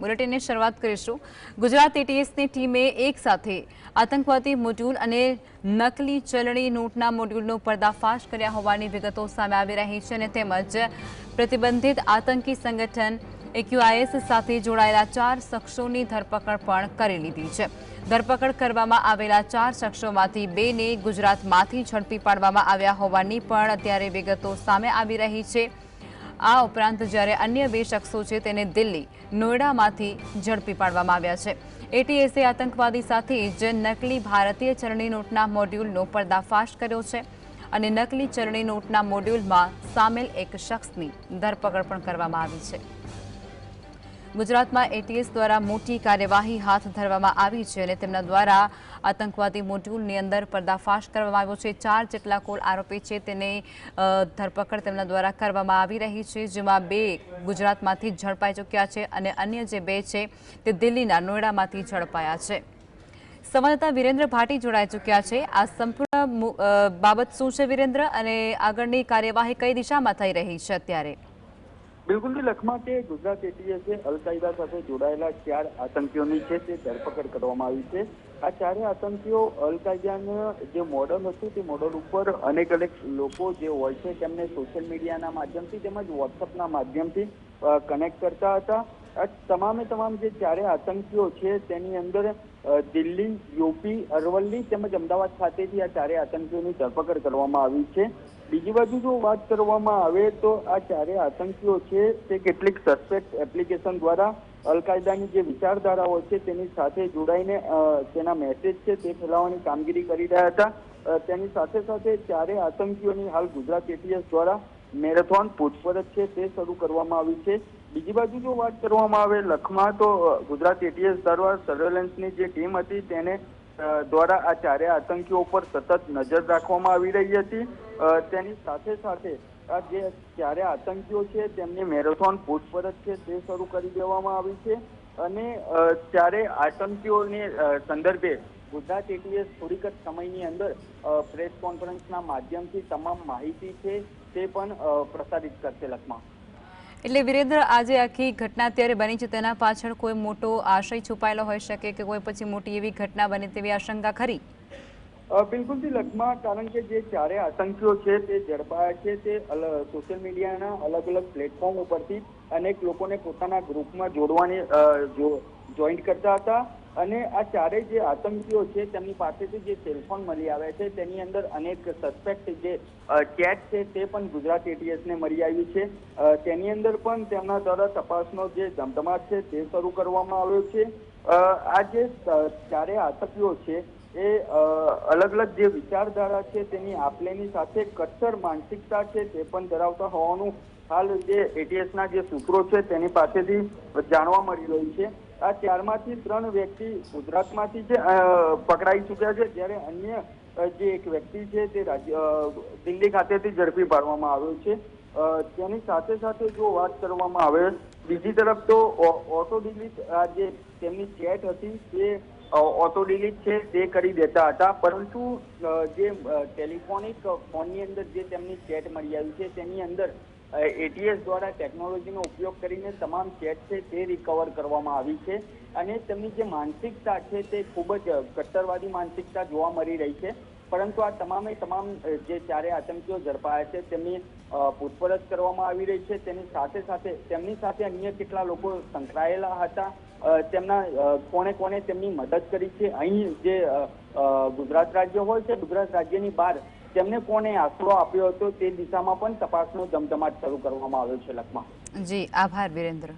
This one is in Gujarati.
બુલેટિનની શરૂઆત કરીશું। ગુજરાત એટીએસની ટીમે એક સાથે આતંકવાદી મોડ્યુલ અને નકલી ચલણી નોટના મોડ્યુલનો પર્દાફાશ કર્યા હોવાની વિગતો સામે આવી રહી છે અને તેમજ પ્રતિબંધિત આતંકી સંગઠન એક્યુઆઈએસ સાથે જોડાયેલા 4 શખ્સોની ધરપકડ પણ કરી લીધી છે। ધરપકડ કરવામાં આવેલા 4 શખ્સોમાંથી 2ને ગુજરાતમાંથી ઝડપી પાડવામાં આવ્યા હોવાની પણ અત્યારે વિગતો સામે આવી રહી છે। આ ઉપરાંત જ્યારે અન્ય 2 શખ્સો છે તેને દિલ્હી નોઈડામાંથી ઝડપી પાડવામાં આવ્યા છે। એટીએસે આતંકવાદી સાથે જ નકલી ભારતીય ચલણી નોટના મોડ્યુલનો પર્દાફાશ કર્યો છે અને નકલી ચલણી નોટના મોડ્યુલમાં સામેલ એક શખ્સની ધરપકડ પણ કરવામાં આવી છે। ગુજરાતમાં એટીએસ દ્વારા મોટી કાર્યવાહી હાથ ધરવામાં આવી છે અને તેમના દ્વારા આતંકવાદી મોડ્યુલની અંદર પર્દાફાશ કરવામાં આવ્યો છે। 4 જેટલા કુલ આરોપી છે તેને ધરપકડ તેમના દ્વારા કરવામાં આવી રહી છે, જેમાં 2 ગુજરાતમાંથી ઝડપાઈ ચૂક્યા છે અને અન્ય જે 2 છે તે દિલ્હીના નોઈડામાંથી ઝડપાયા છે। સંવાદદાતા વિરેન્દ્ર ભાટી જોડાઈ ચૂક્યા છે। આ સંપૂર્ણ બાબત શું છે વિરેન્દ્ર, અને આગળની કાર્યવાહી કઈ દિશામાં થઈ રહી છે અત્યારે? બિલકુલ લખમા કે ગુજરાત એટીએસે અલ-કાયદા સાથે જોડાયેલા 4 આતંકીઓની છે તે ધરપકડ કરવામાં આવી છે। આ 4 આતંકીઓ અલ-કાયદાનું જે મોડલ હતું તે મોડલ ઉપર અનેક લોકો જે હોય છે તેમને સોશિયલ મીડિયાના માધ્યમથી તેમજ વોટ્સઅપના માધ્યમથી કનેક્ટ કરતા હતા। આ તમામ જે 4 આતંકીઓ છે તેની અંદર દિલ્હી, યુપી, અરવલ્લી તેમજ અમદાવાદ ખાતેથી આ 4 આતંકીઓની ધરપકડ કરવામાં આવી છે। બીજી બાજુ જો વાત કરવામાં આવે તો આ 4 આતંકીઓ છે તે કેટલીક સસ્પેક્ટ એપ્લિકેશન દ્વારા અલ-કાયદાની જે વિચારધારાઓ છે તેની સાથે જોડાઈને તેના મેસેજ છે તે ફેલાવવાની કામગીરી કરી રહ્યા હતા। તેની સાથે 4 આતંકીઓની હાલ ગુજરાત એટીએસ દ્વારા મેરેથોન પૂછપરછ છે તે શરૂ કરવામાં આવી છે। બીજી બાજુ જો વાત કરવામાં આવે લખમા તો ગુજરાત એટીએસ દ્વારા સર્વેલન્સની જે ટીમ હતી તેને દ્વારા આ 4 આતંકીઓ પર સતત નજર રાખવામાં આવી રહી હતી। તેની સાથે આ જે 4 આતંકીઓ છે તેમની મેરેથોન પૂછપરછ છે તે શરૂ કરી દેવામાં આવી છે અને 4 આતંકીઓને સંદર્ભે ગુજરાત એટીએસ થોડીક જ સમયની અંદર પ્રેસ કોન્ફરન્સના માધ્યમથી તમામ માહિતી છે તે પણ પ્રસારિત કરશે લખમા। એટલે વિરેન્દ્ર, આજે આખી ઘટના અત્યારે બની છે તેના પાછળ કોઈ મોટો આશય છુપાયેલો હોઈ શકે કે કોઈ પછી મોટી એવી ઘટના બને તેવી આશંકા ખરી? બિલકુલથી લખમા, કારણ કે જે 4 આતંકીઓ છે તે ઝડપાયા છે તે સોશિયલ મીડિયાના અલગ પ્લેટફોર્મ ઉપરથી અનેક લોકોને પોતાના ગ્રુપમાં જોઈન્ટ કરતા હતા અને આ 4 જે આતંકીઓ છે તેમની પાસેથી જે સેલફોન મળી આવ્યા છે તેની અંદર અનેક સસ્પેક્ટ જે ચેટ છે તે પણ ગુજરાત એટીએસને મળી આવી છે। તેની અંદર પણ તેમના દ્વારા તપાસનો જે ધમધમાટ છે તે શરૂ કરવામાં આવ્યો છે। આ જે 4 આતંકીઓ છે એ અલગ જે વિચારધારા છે તેની આપલેની સાથે કટ્ટર માનસિકતા છે તે પણ ધરાવતા હોવાનું હાલ જે એટીએસના જે સૂત્રો છે તેની પાસેથી જાણવા મળી રહ્યું છે। આ 4માંથી 3 વ્યક્તિ ગુજરાતમાંથી છે પકડાઈ ચૂક્યા છે, જ્યારે અન્ય જે એક વ્યક્તિ છે તે દિલ્હી ખાતેથી ઝડપી પાડવામાં આવ્યો છે। તેની સાથે જો વાત કરવામાં આવે બીજી તરફ તો ઓટો ડિલીટ જે તેમની ચેટ હતી તે ઓટો ડિલીટ છે તે કરી દેતા હતા, પરંતુ જે ટેલિફોનિક ફોનની અંદર જે તેમની ચેટ મળી આવી છે તેની અંદર એટીએસ દ્વારા ટેકનોલોજીનો ઉપયોગ કરીને તમામ ચેટ છે તે રિકવર કરવામાં આવી છે અને તેમની જે માનસિકતા છે તે ખૂબ જ કટ્ટરવાદી માનસિકતા જોવા મળી રહી છે। પરંતુ આ તમામ જે 4 આતંકીઓ ઝડપાયા છે તેમની પૂછપરછ કરવામાં આવી રહી છે। તેની સાથે તેમની સાથે અન્ય કેટલા લોકો સંકળાયેલા હતા, તેમના કોણે તેમની મદદ કરી છે, અહીં જે ગુજરાત રાજ્ય હોય છે ગુજરાત રાજ્યની બહાર તેમને કોને આશરો આપ્યો હતો તે દિશામાં પણ તપાસનો ધમધમાટ શરૂ કરવામાં આવ્યો છે લખમા। જી, આભાર વિરેન્દ્ર।